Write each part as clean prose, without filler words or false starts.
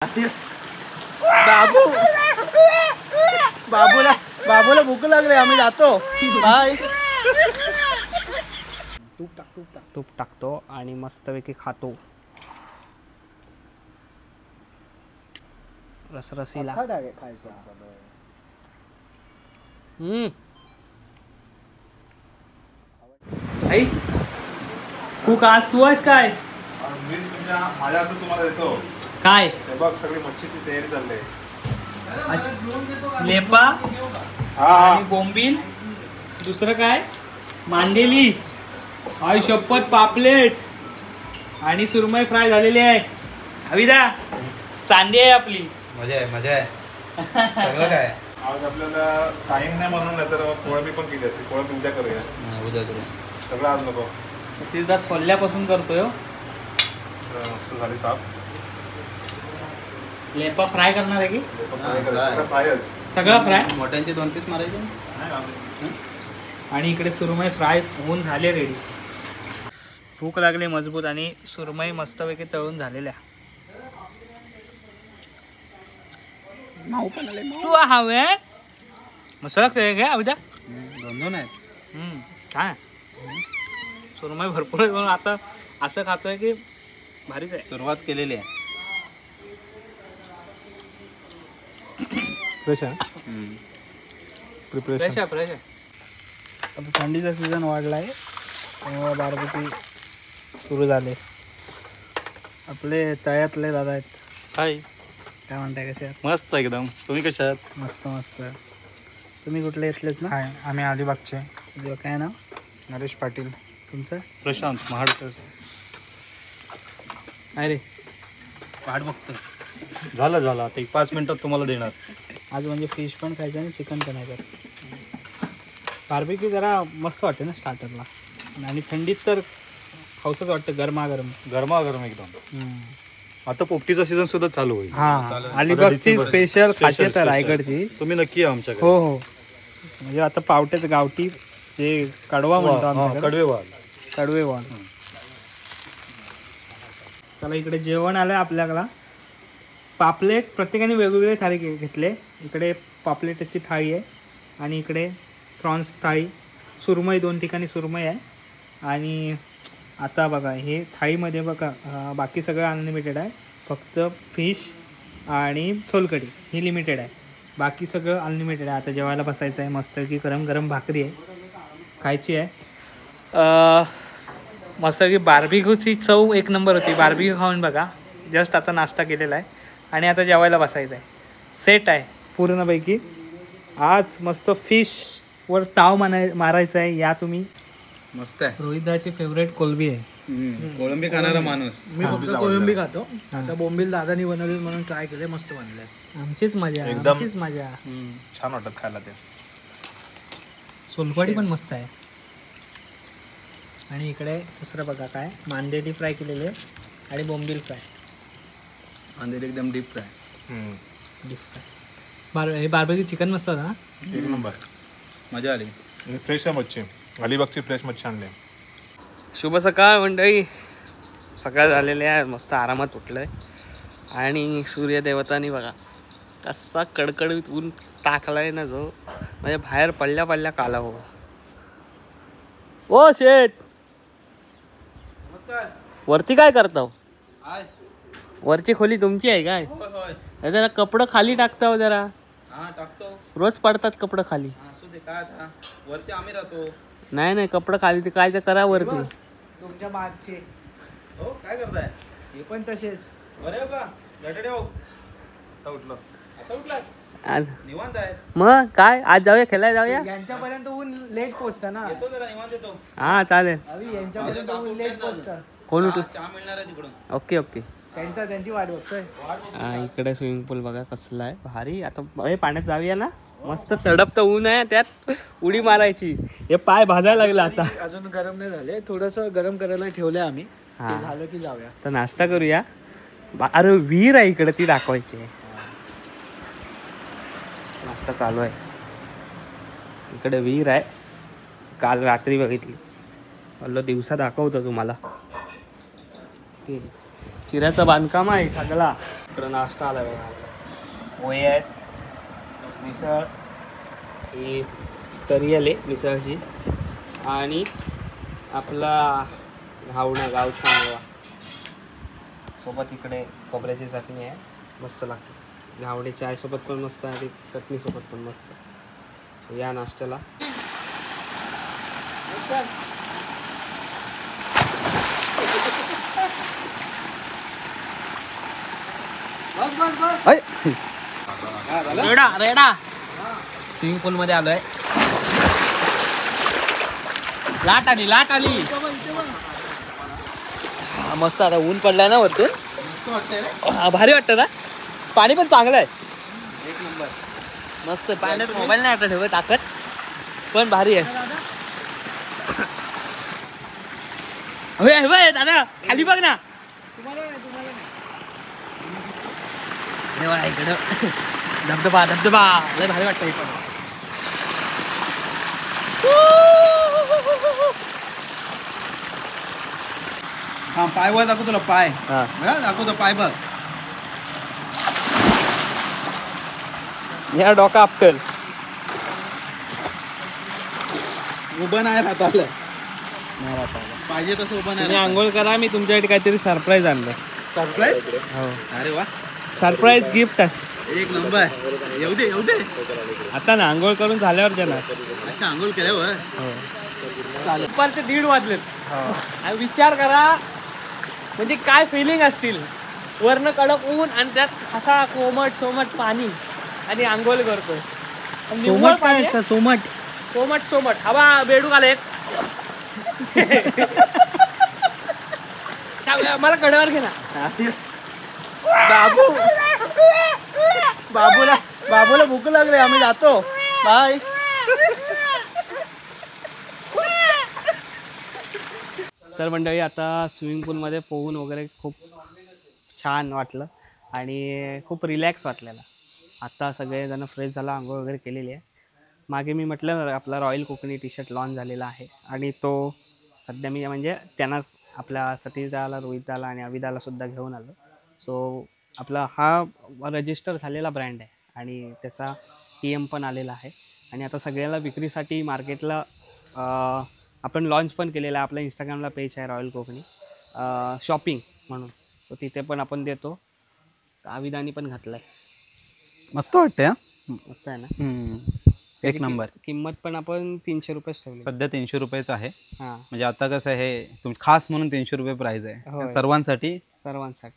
बाबू बाबूला भूक लागली, आम्ही जातो. बाय. तूप टाकतो आणि मस्तपैकी खातो रसरसीला. आई कुक आज तू आहेस काय? माझ्या आता तुम्हाला देतो काय बघ, सगळी मच्छीची तयारी चालली आहे. लेपा आणि बोंबील, दुसरं काय मांडेली, आई शपथ पापलेट आणि सुरमई फ्राय झालेली आहे. हवीदा चांदी आहे आपली. मजा आहे मजा आहे. सगळं काय आज आपल्याला टाइम नाही म्हणून, नाही तर कोळंबी पण केली असेल. कोळंबी उद्या करूया. उद्या करू सगळं आज नको. सतीशदा सोल्यापासून करतोय. मस्त झाली साफ. लेपा फ्राय करणार आहे की फ्रायच सगळं फ्राय. मोठ्यांचे 2 पीस मारायचे. आणि इकडे सुरमई फ्राय होऊन झाले रेडी. भूक लागली मजबूत आणि सुरमई मस्तपैकी तळून झालेल्या. तू हवे मसाला घ्या उद्या 2 आहेत. काय सुरमई भरपूर आहे म्हणून आता असं खातोय की भारीच आहे. सुरुवात केलेली आहे. फ्रेश आहे. आता थंडीचा सीझन वाढला आहे त्यामुळे बारबेक्यू सुरू झाले. आपले तळ्यातले दादा आहेत. हाय, काय म्हणताय, कसे आहात? मस्त एकदम. तुम्ही कशा आहात? मस्त मस्त. तुम्ही कुठले येतलेच ना? हाय, आम्ही अलिबागचे. काय नाव? नरेश पाटील. तुमचं? प्रशांत महाडकर. काय रे वाट बघतो. झालं आता 5 मिनिटात तुम्हाला देणार. आज म्हणजे फिश पण खायचं आणि चिकन पण आहे. बार्बेक्यू जरा मस्त वाटते ना स्टार्टरला, आणि थंडीत तर खाऊसच वाटतं गरमागरम एकदम. आता पोपटीचा सीझन सुद्धा चालू होईल. हा, अलिबागची स्पेशल खासियत आहे रायगडची. तुम्ही नक्की या आमच्याकडे. हो हो, म्हणजे आता पावट्यात गावठी जे कडवा म्हणतो कडवेवाल. चला इकडे जेवण आलंय आपल्याला. पापलेट प्रत्येकाने वेगवेगळे थाळी घेतले. इकडे पापलेटची थाळी आहे आणि इकडे प्रॉन्स थाळी. सुरमई 2 ठिकाणी सुरमई आहे. आणि आता बघा हे थाळीमध्ये बघा बाकी सगळं अनलिमिटेड आहे. फक्त फिश आणि सोलकढी ही लिमिटेड आहे. बाकी सगळं अनलिमिटेड आहे. आता जेवायला बसायचं आहे. मस्त की गरम गरम भाकरी आहे खायची आहे. मस्त की बार्बिक्यूची चव 1 नंबर होती. बार्बिक्यू खाऊन बघा. जस्ट आता नाश्ता केलेला आहे आणि आता जेवायला बसायचं आहे. सेट आहे पूर्णपैकी. आज मस्त फिशवर ताव मारायचं आहे. या तुम्ही. मस्त आहे. रोहितदाची फेवरेट कोलंबी आहे. कोळंबी खाणारा माणूस. मी फक्त कोळंबी खातो. आता बोंबील दादानी बनवले म्हणून ट्राय केले. मस्त बनले. आमचीच मजा. छान वाटत खायला ते. सोलकढी पण मस्त आहे. आणि इकडे दुसरं बघा काय मांदेली फ्राय केलेली आहे आणि बोंबील फ्राय. मांदेली एकदम डीप फ्राय. हे बार्बेक्यू चिकन मस्त होतं ना. 1 नंबर. मजा आली. फ्रेश आहे मच्छी. अलिबागची फ्रेश मच्छी आणली. शुभ सकाळ मंडळी. सकाळ झालेले आहे. मस्त आरामात उठलं आहे आणि सूर्यदेवतानी बघा कसा कडकडीत ऊन टाकलाय ना जो, म्हणजे बाहेर पडल्या काला हो. ओ शेट, नमस्कार. वरती काय करता? हाय. वरची खोली तुमची आहे काय? होय. जरा कपडं खाली टाकता जरा. हा टाकतो. रोज पडतात कपडं खाली. असू दे. काय आता वरती आम्ही राहतो. नाही कपडं खाली ते काय ते करा वरती. तुमच्या मागचे हो काय करताय? हे पण तसेच. अरे बा गटडे भाऊ. आता उठलात. आज निवांत आहे. मग काय आज जाऊया खेळायला जाऊया. यांच्यापर्यंत ऊन लेट पोचतं ना. येतो जरा निवांत येतो. हा चालेल. अभि यांच्यापर्यंत ऊन लेट पोचतं. कोण उठू? चहा मिळणार आहे तिकडून. ओके. त्यांची वाट बघतोय. इकडे स्विमिंग पूल बघा कसला आहे भारी. आता पाण्यात जाऊया ना. मस्त तडपतं ऊन आहे. त्यात उडी मारायची. हे पाय भाजायला लागला आता. अजून गरम नाही झाले. थोडंसं गरम करायला ठेवलंय आम्ही. ते झालं की जाऊया. तर नाश्ता करूया. अरे विहीर आहे इकडे, ती दाखवायची आहे. नाश्ता चालू आहे. इकडे विहीर आहे. काल रात्री बघितली. बोललो दिवसा दाखवतो तुम्हाला. चिऱ्याचं बांधकाम आहे सगळा. इकडं नाश्ता आला बघा. पोहे आहेत, मिसळ, ही तरी आले मिसळची, आणि आपला घावणा गावचा हलवा, सोबत इकडे खोबऱ्याची चटणी आहे, मस्त लागते. घावणे चायसोबत पण मस्त आणि चटणीसोबत पण मस्त. सो या नाश्त्याला रेडा रेडा स्विमिंग पूल मध्ये आलोय. लाट आली मस्त. आता ऊन पडलाय ना वरतून, भारी वाटतं ना. पाणी पण चांगलं आहे, एक नंबर मस्त. पाण्यात मोबाईल नाही आता ठेवत टाकत, पण भारी आहे. दादा खाली बघ ना, इकडं धबधबा लय भारी वाटतं इकडं. हा पाय वर दाखव तुला, पाय दाखवतो, पाय बघ. या डोका आपटल. उभं नाही राहता आलं, पाहिजे तसं उभं नाही. तुम्ही आंघोळ करा, मी तुमच्यासाठी काहीतरी सरप्राईज आणलं. सरप्राईज? हो, अरे वा, सरप्राईज गिफ्ट आहे. एक नंबर. येऊ दे आता ना आंघोळ करून झाल्यावर देणार. अच्छा, आंघोळ केल्यावर. दुपारचे 1:30 वाजलेत. विचार करा म्हणजे काय फिलिंग असतील. वरनं कडक ऊन आणि त्यात असा कोमट पाणी आणि आंघोळ करतोय. सोमट हवा बेडूक आले. मला कडेवर घे ना. बाबूला भूक लागली, आम्ही जातो. बाय. तर मंडळी, आता स्विमिंग पूलमध्ये पोहून वगैरे खूप छान वाटलं आणि खूप रिलॅक्स वाटलेलं. आता सगळेजण फ्रेश झाला, आंघोळ वगैरे केलेली आहे. मागे मी म्हटलं ना, आपला royal Konkani T shirt launch झालेला आहे आणि तो सध्या मी म्हणजे त्यांनाच आपल्या सतीशदाला, रोहितदाला आणि अविदाला सुद्धा घेऊन आलो. सो आपला हा रजिस्टर झालेला ब्रँड आहे आणि त्याचा TM पण आलेला आहे आणि आता सगळ्याला विक्रीसाठी मार्केटला आपण लॉन्च पण केलेला आहे. आपल्या इंस्टाग्रामला पेज आहे रॉयल कोकणी शॉपिंग म्हणून, सो तिथे पण आपण देतो. अविदानी पण घातलं आहे, मस्त वाटतंय. मस्त आहे ना, एक नंबर. किंमत पण आपण 300 रुपयेच ठेवली. सध्या 300 रुपयेच आहे. हां, म्हणजे आता कसं आहे, खास म्हणून 300 रुपये प्राइस आहे. सर्वांसाठी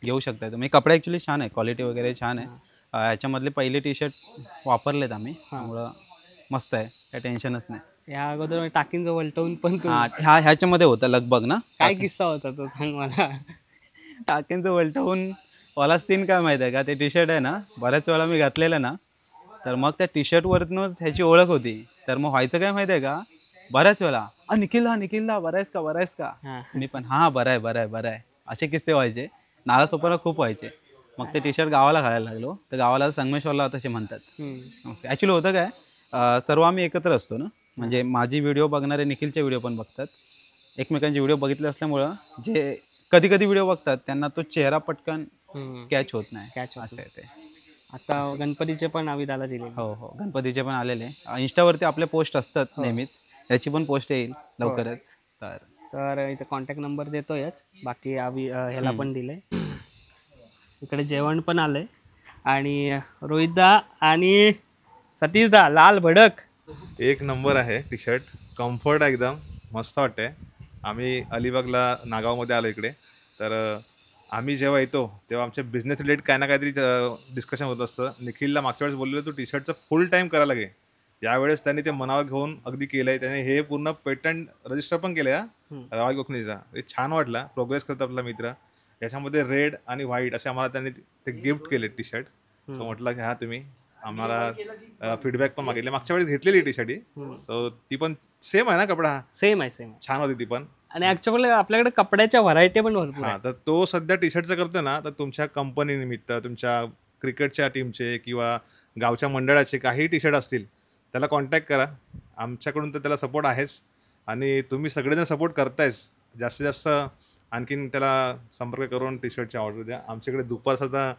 घेऊ शकता तुम्ही. कपडे ॲक्च्युली छान आहे, क्वालिटी वगैरे छान आहे. ह्याच्यामधले पहिले टी शर्ट वापरलेत आम्ही, त्यामुळं मस्त आहे, काही टेन्शनच नाही. या अगोदर टाकीन जो वलटवून पण तू ह्याच्यामध्ये होतं लगबग ना. काय किस्सा होता तो सांग मला. टाकींचं वलटवून वाला सीन काय माहिती आहे का, ते टी शर्ट आहे ना, बऱ्याच वेळा मी घातलेलं ना, तर मग त्या टी शर्टवरनंच ह्याची ओळख होती. तर मग व्हायचं काय माहिती आहे का, बऱ्याच वेळा निखिलदा बरायस का. मी पण बरं आहे असे किस्से व्हायचे. नालासोपारा खूप व्हायचे. मग ते टी शर्ट गावाला घालायला लागलो, तर गावाला संगमेश्वरला तसे म्हणतात. ॲक्च्युली होतं काय, सर्व आम्ही एकत्र असतो ना, म्हणजे माझी व्हिडिओ बघणारे निखिलचे व्हिडिओ पण बघतात. एकमेकांचे व्हिडिओ बघितले असल्यामुळं जे कधी व्हिडिओ बघतात त्यांना तो चेहरा पटकन कॅच होत नाही. असं आहे ते. आता गणपतीचे पण अविदाला दिले. हो, गणपतीचे पण आलेले. इंस्टावरती आपले पोस्ट असतात नेहमीच, याची पण पोस्ट येईल लवकरच. तर इथे कॉन्टॅक्ट नंबर देतोयच, बाकी ह्याला पण दिले. इकडे जेवण पण आलंय आणि रोहितदा आणि सतीशदा लाल भडक. एक नंबर आहे टी शर्ट, कम्फर्ट एकदम मस्त वाटते. आम्ही अलिबागला नागावमध्ये आलो इकडे, तर आम्ही जेव्हा येतो तेव्हा आमच्या बिझनेस रिलेटेड काय ना काहीतरी डिस्कशन होत असतं. निखिलला मागच्या वेळेस बोललेलं तू टी शर्टचं फुल टाईम करायला लागे. यावेळेस त्यांनी ते मनावर घेऊन अगदी केलं आहे. त्याने हे पूर्ण पेटंट रजिस्टर पण केलं आहे रॉयल कोकणीचा. हे छान वाटला, प्रोग्रेस करतो आपला मित्र. याच्यामध्ये रेड आणि व्हाईट असे आम्हाला त्यांनी ते गिफ्ट केले टी शर्ट. तो म्हटलं की तुम्ही आम्हाला फीडबॅक पण मागितले. मागच्या वेळेस घेतलेली टी शर्ट ही, सो ती पण सेम आहे ना, कपडा सेम आहे, छान होती ती पण. आणि ऍक्च्युअली आपल्याकडे कपड्याच्या व्हरायटी पण भरपूर. तर तो सध्या टी शर्टचं करतो ना, तर तुमच्या कंपनी निमित्त, तुमच्या क्रिकेटच्या टीमचे किंवा गावच्या मंडळाचे काही टी शर्ट असतील, त्याला कॉन्टॅक्ट करा. आमच्याकडून तर त्याला सपोर्ट आहेच आणि तुम्ही सगळेजण सपोर्ट करतायच. जास्तीत जास्त आणखीन त्याला संपर्क करून टी शर्टची ऑर्डर द्या. आमच्याकडे दुपार सुद्धा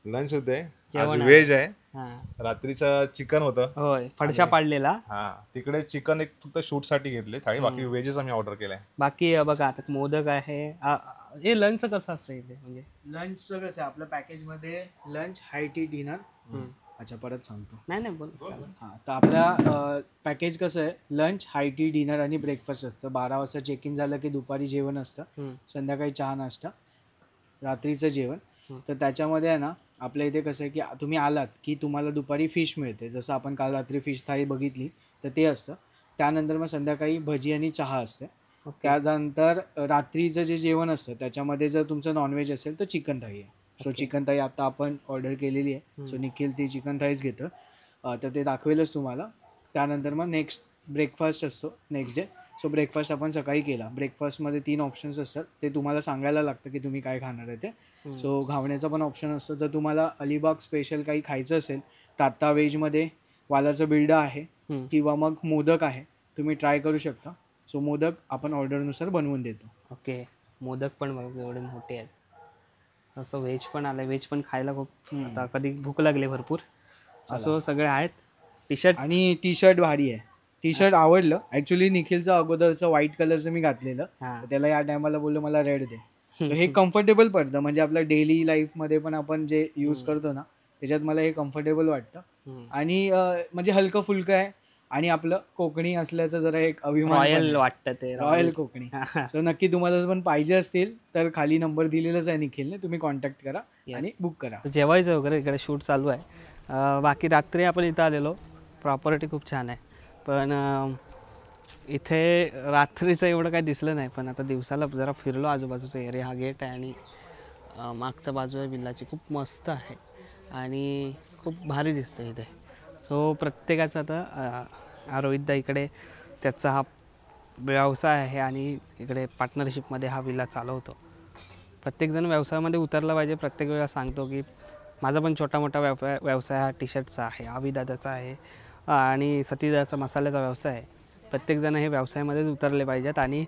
लंच होते आज जेवण आहे. व्हेज आहे. हां रात्रीचं चिकन होतं. होय फडशा पाडलेला. हा तिकडे चिकन एक फक्त शूट साठी घेतले थाळी, बाकी व्हेजच आम्ही ऑर्डर केलंय. बाकी बघा आता मोदक आहे. हे लंच कसं असतं इथे म्हणजे? लंचचं कसं आहे आपल्या पॅकेजमध्ये लंच हाय टी डिनर. अच्छा परत सांगतो. नाही बोल. हां तर आपल्या पॅकेज कसं आहे लंच हाय टी डिनर आणि ब्रेकफास्ट असतं. 12 वाजता चेक इन झालं की दुपारी जेवण असतं, संध्याकाळी चहा नाश्ता, रात्रीचं जेवण. तर त्याच्यामध्ये आहे ना आपल्या इथे कसं आहे की तुम्ही आलात की तुम्हाला दुपारी फिश मिळते, जसं आपण काल रात्री फिश थाळी बघितली तर ते असतं. त्यानंतर मग संध्याकाळी भजी आणि चहा असते. त्यानंतर रात्रीचं जे जेवण असतं त्याच्यामध्ये जर तुमचं नॉनव्हेज असेल तर चिकन थाळी आहे. सो चिकन थाळी आता आपण ऑर्डर केलेली आहे. सो निखिल ती चिकन थाळीच घेतं, तर ते दाखवेलच तुम्हाला. त्यानंतर मग नेक्स्ट ब्रेकफास्ट असतो नेक्स्ट डे. सो ब्रेकफास्ट आपण सकाळी केला. ब्रेकफास्टमध्ये 3 ऑप्शन्स असतात, ते तुम्हाला सांगायला लागतं की तुम्ही काय खाणार आहे ते. सो घावण्याचा पण ऑप्शन असतो. जर तुम्हाला अलिबाग स्पेशल काही खायचं असेल तर आत्ता व्हेजमध्ये वालाचं बिल्डा आहे किंवा मग मोदक आहे, तुम्ही ट्राय करू शकता. सो मोदक आपण ऑर्डरनुसार बनवून देतो. ओके मोदक पण बघ एवढे मोठे आहेत. असं व्हेज पण आलं, व्हेज पण खायला खूप आता कधी भूक लागली भरपूर. असं सगळे आहेत. टी शर्ट आणि टी शर्ट भारी आहे. टी शर्ट आवडलं ॲक्च्युली. निखिलचं अगोदरचं व्हाईट कलरचं मी घातलेलं, तर त्याला या टायमाला बोललो मला रेड दे. सो हे कम्फर्टेबल पडतं, म्हणजे आपल्या डेली लाईफमध्ये पण आपण जे यूज करतो ना त्याच्यात मला हे कम्फर्टेबल वाटतं. आणि म्हणजे हलकं फुलकं आहे आणि आपलं कोकणी असल्याचं जरा एक अभिमान रॉयल वाटतं ते. रॉयल कोकणी. सो नक्की तुम्हाला पण पाहिजे असतील तर खाली नंबर दिलेलाच आहे निखिलने, तुम्ही कॉन्टॅक्ट करा आणि बुक करा. जेवायचं वगैरे इकडे शूट चालू आहे. बाकी रात्री आपण इथं आलेलो. प्रॉपर्टी खूप छान आहे, पण इथे रात्रीचं एवढं काही दिसलं नाही. पण आता दिवसाला जरा फिरलो आजूबाजूचा एरिया. हा गेट आहे आणि मागच्या बाजू आहे विल्लाची, खूप मस्त आहे आणि खूप भारी दिसतं इथे. सो प्रत्येकाचं आता हा रोहितदा इकडे त्याचा हा व्यवसाय आहे आणि इकडे पार्टनरशिपमध्ये हा विला चालवतो. प्रत्येकजण व्यवसायामध्ये उतरला पाहिजे. प्रत्येक वेळा सांगतो की माझा पण छोटा मोठा व्यवसाय हा टी शर्टचा आहे, आविदादाचा आहे आणि सतीदाचा मसाल्याचा व्यवसाय आहे. प्रत्येकजण हे व्यवसायामध्येच उतरले पाहिजेत आणि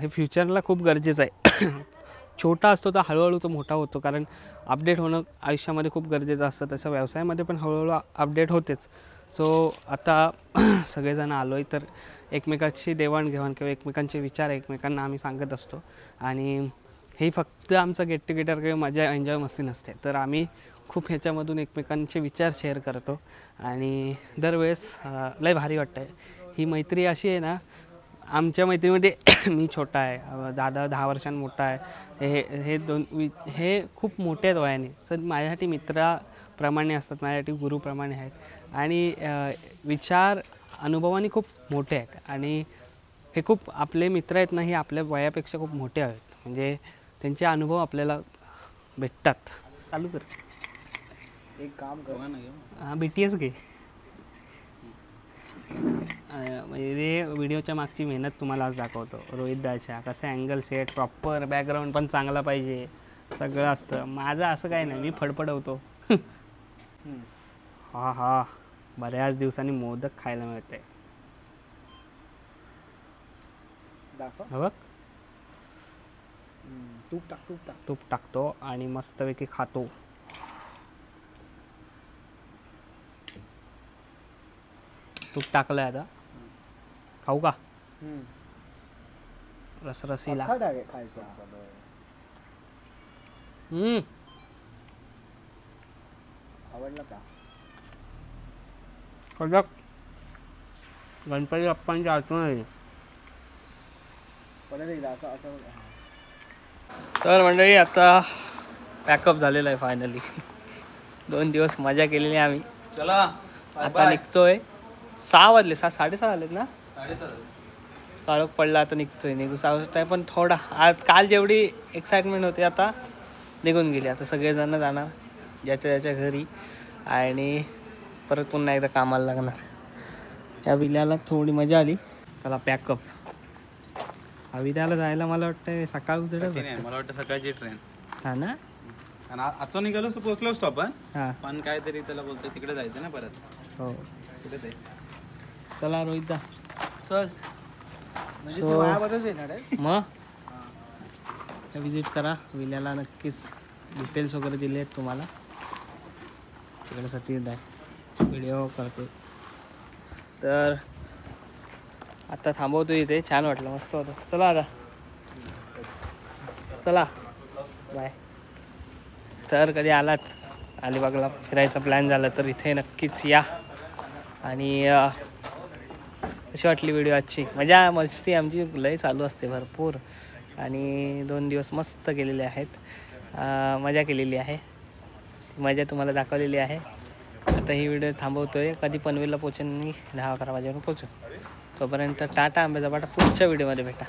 हे फ्युचरला खूप गरजेचं आहे. छोटा असतो तर हळूहळू तो मोठा होतो, कारण अपडेट होणं आयुष्यामध्ये खूप गरजेचं असतं. तसं व्यवसायामध्ये पण हळूहळू अपडेट होतेच. सो आता सगळेजण आलो आहे तर एकमेकांची देवाणघेवाण किंवा एकमेकांचे विचार एकमेकांना आम्ही सांगत असतो. आणि हे फक्त आमचं गेट टुगेदर किंवा मजा एन्जॉय मस्ती नसते, तर आम्ही खूप ह्याच्यामधून एकमेकांचे विचार शेअर करतो आणि दरवेळेस लय भारी वाटतं आहे. ही मैत्री अशी आहे ना, आमच्या मैत्रीमध्ये मी छोटा आहे, दादा 10 वर्षांनी मोठा आहे, हे खूप मोठे आहेत वयाने. सर माझ्यासाठी मित्राप्रमाणे असतात, माझ्यासाठी गुरुप्रमाणे आहेत आणि विचार अनुभवाने खूप मोठे आहेत. आणि हे खूप आपले मित्र आहेत ना, हे आपल्या वयापेक्षा खूप मोठे आहेत, म्हणजे त्यांचे अनुभव आपल्याला भेटतात. चालू कर एक काम करा ना, हां BTS घे. म्हणजे व्हिडिओच्या मागची मेहनत तुम्हाला आज दाखवतो. रोहित दाच्या कसं अँगल सेट, प्रॉपर बॅकग्राऊंड पण चांगला पाहिजे, सगळं असतं. माझं असं काही नाही, मी फडफडवतो. हा बऱ्याच दिवसांनी मोदक खायला मिळते. बघ तूप टाकतो आणि मस्तपैकी खातो. तूप टाकलंय, आता खाऊ का? रसरसीला. आवडला का? कडक गणपती बाप्पांची आठवण आहे. परत एकदा असं तर मंडळी आता पॅकअप झालेलं आहे फायनली. 2 दिवस मजा केलेली आहे आम्ही. चला आता निघतोय. 6 वाजले, 6:30 झालेत ना. 7:30 काळोख पडला, आता निघतोय. पण थोडा आज काल जेवढी एक्साइटमेंट होती आता निघून गेली. आता सगळेजण जाणार ज्याच्या त्याच्या घरी आणि परत पुन्हा एकदा कामाला लागणार. या विल्याला थोडी मजा आली. त्याला पॅकअप. विद्याला जायला मला वाटतं सकाळ उजडत. मला वाटतं सकाळची ट्रेन. हा ना. आणि आता निघालो पोहोचलो असतो आपण, हां पण काहीतरी त्याला बोलतो तिकडे जायचं ना परत. हो कुठे ते चला रोहितदा चल. म्हणजे तू माझ्याबरोबरच येणार आहे मग. विजिट करा विल्याला नक्कीच. डिटेल्स वगैरे दिले आहेत तुम्हाला. तिकडे सतीश आहे व्हिडिओ करतो. तर आता थांबवतो इथे. छान वाटलं, मस्त होतं. चला आता, चला बाय. तर कधी आलात अलिबागला फिरायचा प्लॅन झाला तर इथे नक्कीच या. आणि कशी वाटली व्हिडिओ आजची? मजा मस्ती आमची लय चालू असते भरपूर. आणि 2 दिवस मस्त केलेले आहेत, मजा केलेली आहे. मजा तुम्हाला दाखवलेली आहे. आता ही व्हिडिओ थांबवतो आहे. कधी पनवेलला पोचेन मी 10-11 वाजेपर्यंत पोचू. तोपर्यंत टाटा, आंब्याचा बाटा. पुढच्या व्हिडिओमध्ये भेटा.